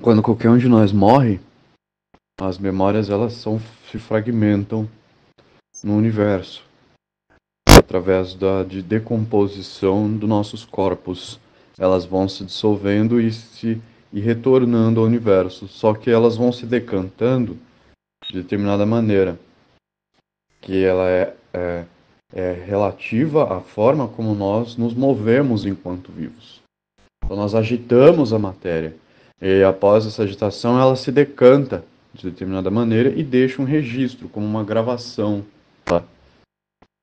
Quando qualquer um de nós morre, as memórias se fragmentam no universo através de decomposição dos nossos corpos. Elas vão se dissolvendo e retornando ao universo. Só que elas vão se decantando de determinada maneira, que ela é relativa à forma como nós nos movemos enquanto vivos. Então nós agitamos a matéria. E após essa agitação, ela se decanta de determinada maneira e deixa um registro, como uma gravação. Tá?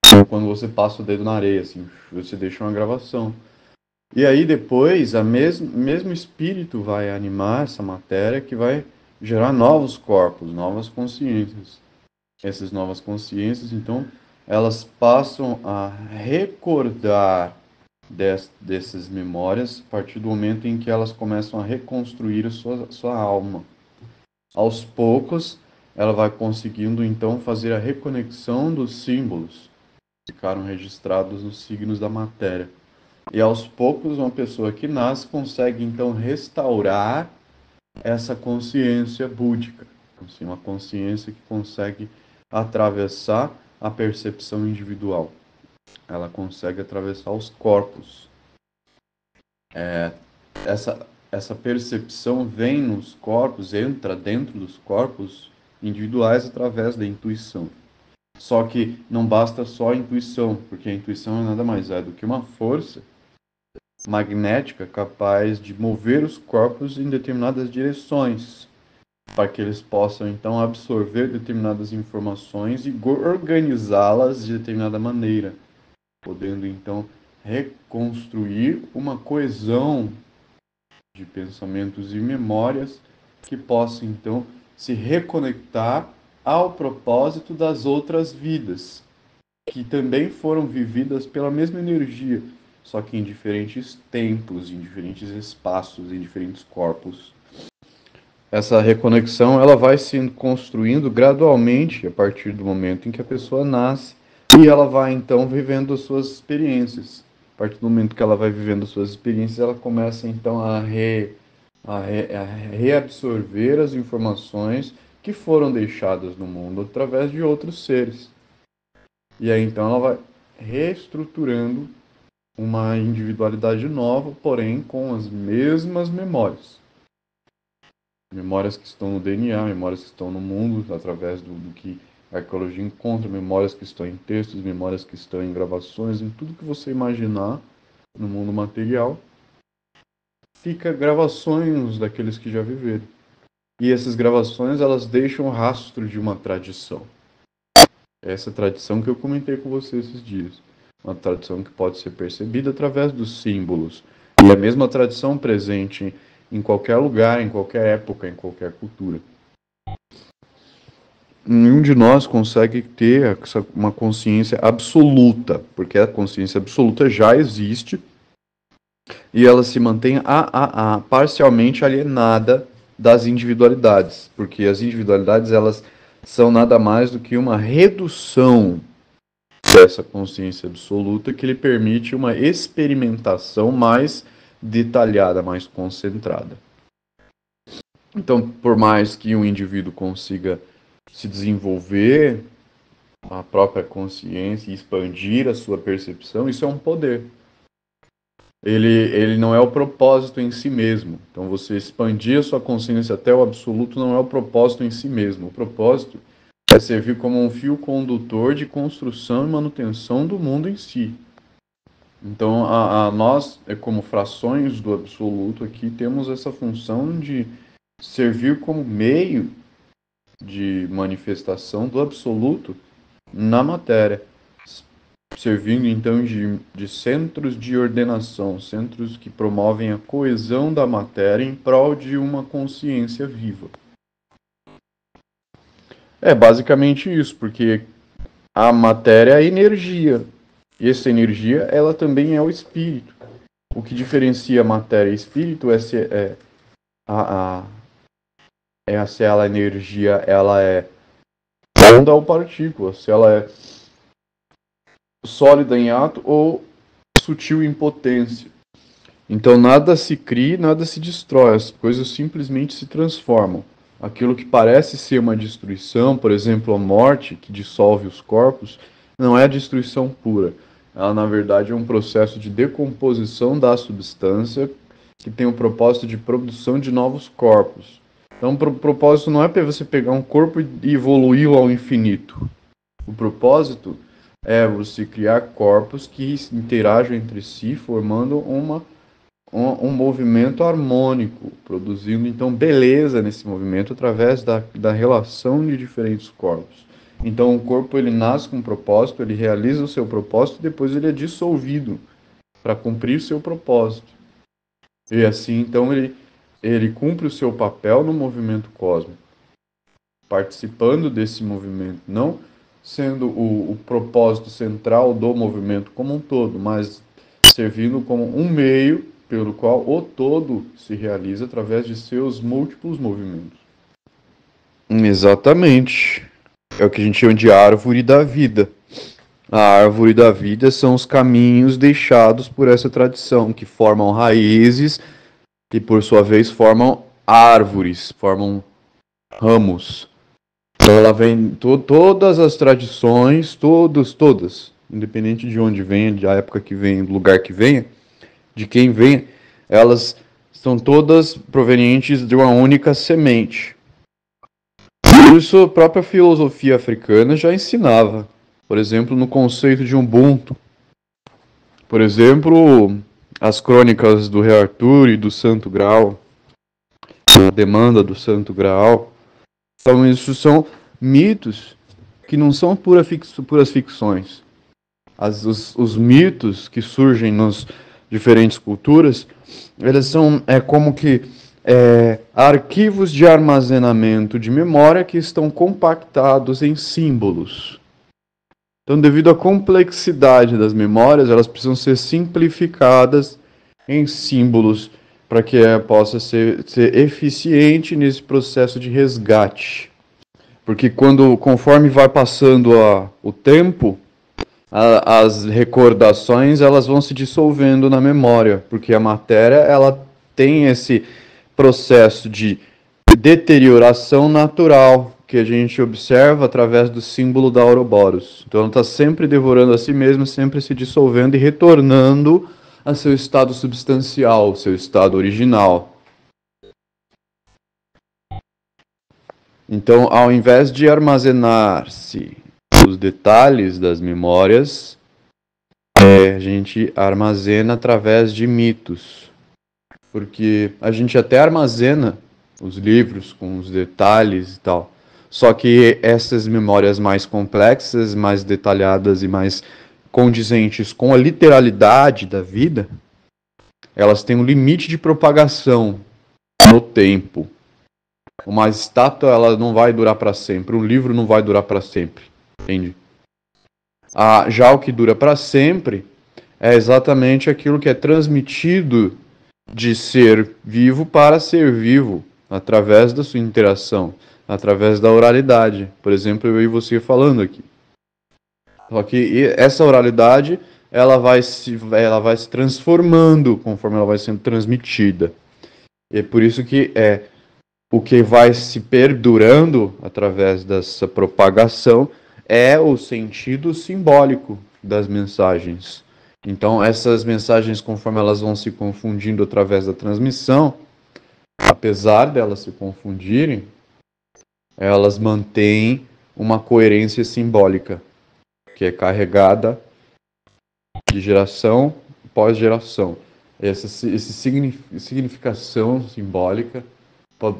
Então, quando você passa o dedo na areia, assim, você deixa uma gravação. E aí depois, mesmo espírito vai animar essa matéria que vai gerar novos corpos, novas consciências. Essas novas consciências, então, elas passam a recordar dessas memórias a partir do momento em que elas começam a reconstruir a sua alma. Aos poucos, ela vai conseguindo, então, fazer a reconexão dos símbolos que ficaram registrados nos signos da matéria. E aos poucos, uma pessoa que nasce consegue, então, restaurar essa consciência búdica. Assim, uma consciência que consegue atravessar a percepção individual. Ela consegue atravessar os corpos. Essa percepção vem nos corpos, entra dentro dos corpos individuais através da intuição. Só que não basta só a intuição, porque a intuição é nada mais do que uma força magnética capaz de mover os corpos em determinadas direções, para que eles possam então absorver determinadas informações e organizá-las de determinada maneira, podendo então reconstruir uma coesão de pensamentos e memórias que possam então se reconectar ao propósito das outras vidas, que também foram vividas pela mesma energia, só que em diferentes tempos, em diferentes espaços, em diferentes corpos. Essa reconexão ela vai se construindo gradualmente a partir do momento em que a pessoa nasce e ela vai então vivendo as suas experiências. A partir do momento que ela vai vivendo as suas experiências, ela começa então a reabsorver as informações que foram deixadas no mundo através de outros seres. E aí então ela vai reestruturando uma individualidade nova, porém com as mesmas memórias. Memórias que estão no DNA, memórias que estão no mundo, através do que a arqueologia encontra, memórias que estão em textos, memórias que estão em gravações, em tudo que você imaginar no mundo material, fica gravações daqueles que já viveram. E essas gravações, elas deixam o rastro de uma tradição. Essa tradição que eu comentei com você esses dias. Uma tradição que pode ser percebida através dos símbolos. E a mesma tradição presente em qualquer lugar, em qualquer época, em qualquer cultura. Nenhum de nós consegue ter uma consciência absoluta, porque a consciência absoluta já existe e ela se mantém parcialmente alienada das individualidades, porque as individualidades elas são nada mais do que uma redução dessa consciência absoluta que lhe permite uma experimentação mais detalhada, mais concentrada. Então, por mais que um indivíduo consiga se desenvolver a própria consciência e expandir a sua percepção, isso é um poder. Ele não é o propósito em si mesmo. Então, você expandir a sua consciência até o absoluto não é o propósito em si mesmo. O propósito é servir como um fio condutor de construção e manutenção do mundo em si. Então, nós, como frações do absoluto aqui, temos essa função de servir como meio de manifestação do absoluto na matéria, servindo então de centros de ordenação, centros que promovem a coesão da matéria em prol de uma consciência viva. É basicamente isso, porque a matéria é energia, e essa energia ela também é o espírito. O que diferencia matéria e espírito é se se ela energia ela é onda ou partícula, se ela é sólida em ato ou sutil em potência. Então nada se cria, nada se destrói, as coisas simplesmente se transformam. Aquilo que parece ser uma destruição, por exemplo, a morte que dissolve os corpos, não é destruição pura. Ela, na verdade, é um processo de decomposição da substância que tem o propósito de produção de novos corpos. Então, o propósito não é para você pegar um corpo e evoluí-lo ao infinito. O propósito é você criar corpos que interagem entre si, formando um movimento harmônico, produzindo então beleza nesse movimento através da relação de diferentes corpos. Então o corpo ele nasce com um propósito, ele realiza o seu propósito e depois ele é dissolvido para cumprir seu propósito. E assim então ele cumpre o seu papel no movimento cósmico, participando desse movimento, não sendo o propósito central do movimento como um todo, mas servindo como um meio pelo qual o todo se realiza através de seus múltiplos movimentos. Exatamente. É o que a gente chama de árvore da vida. A árvore da vida são os caminhos deixados por essa tradição, que formam raízes e, por sua vez, formam árvores, formam ramos. Então ela vem, todas as tradições, todas, independente de onde venha, da época que venha, do lugar que venha, de quem venha, elas são todas provenientes de uma única semente. Por isso a própria filosofia africana já ensinava, por exemplo, no conceito de Ubuntu. Por exemplo, as crônicas do Rei Arthur e do Santo Graal, a demanda do Santo Graal. Então isso são mitos que não são puras ficções. Os mitos que surgem nas diferentes culturas, eles são como que arquivos de armazenamento de memória que estão compactados em símbolos. Então, devido à complexidade das memórias, elas precisam ser simplificadas em símbolos para que possa ser eficiente nesse processo de resgate. Porque conforme vai passando o tempo, as recordações elas vão se dissolvendo na memória, porque a matéria ela tem esse processo de deterioração natural que a gente observa através do símbolo da Ouroboros. Então ela está sempre devorando a si mesma, sempre se dissolvendo e retornando a seu estado substancial, seu estado original. Então, ao invés de armazenar-se os detalhes das memórias, a gente armazena através de mitos. Porque a gente até armazena os livros com os detalhes e tal. Só que essas memórias mais complexas, mais detalhadas e mais condizentes com a literalidade da vida, elas têm um limite de propagação no tempo. Uma estátua ela não vai durar para sempre, um livro não vai durar para sempre, entende? Já o que dura para sempre é exatamente aquilo que é transmitido de ser vivo para ser vivo, através da sua interação, através da oralidade. Por exemplo, eu e você falando aqui. Só que essa oralidade ela vai se transformando conforme ela vai sendo transmitida. E é por isso que o que vai se perdurando através dessa propagação é o sentido simbólico das mensagens. Então, essas mensagens, conforme elas vão se confundindo através da transmissão, apesar delas se confundirem, elas mantêm uma coerência simbólica, que é carregada de geração após geração. Essa significação simbólica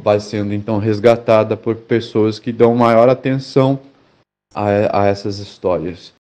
vai sendo, então, resgatada por pessoas que dão maior atenção a essas histórias.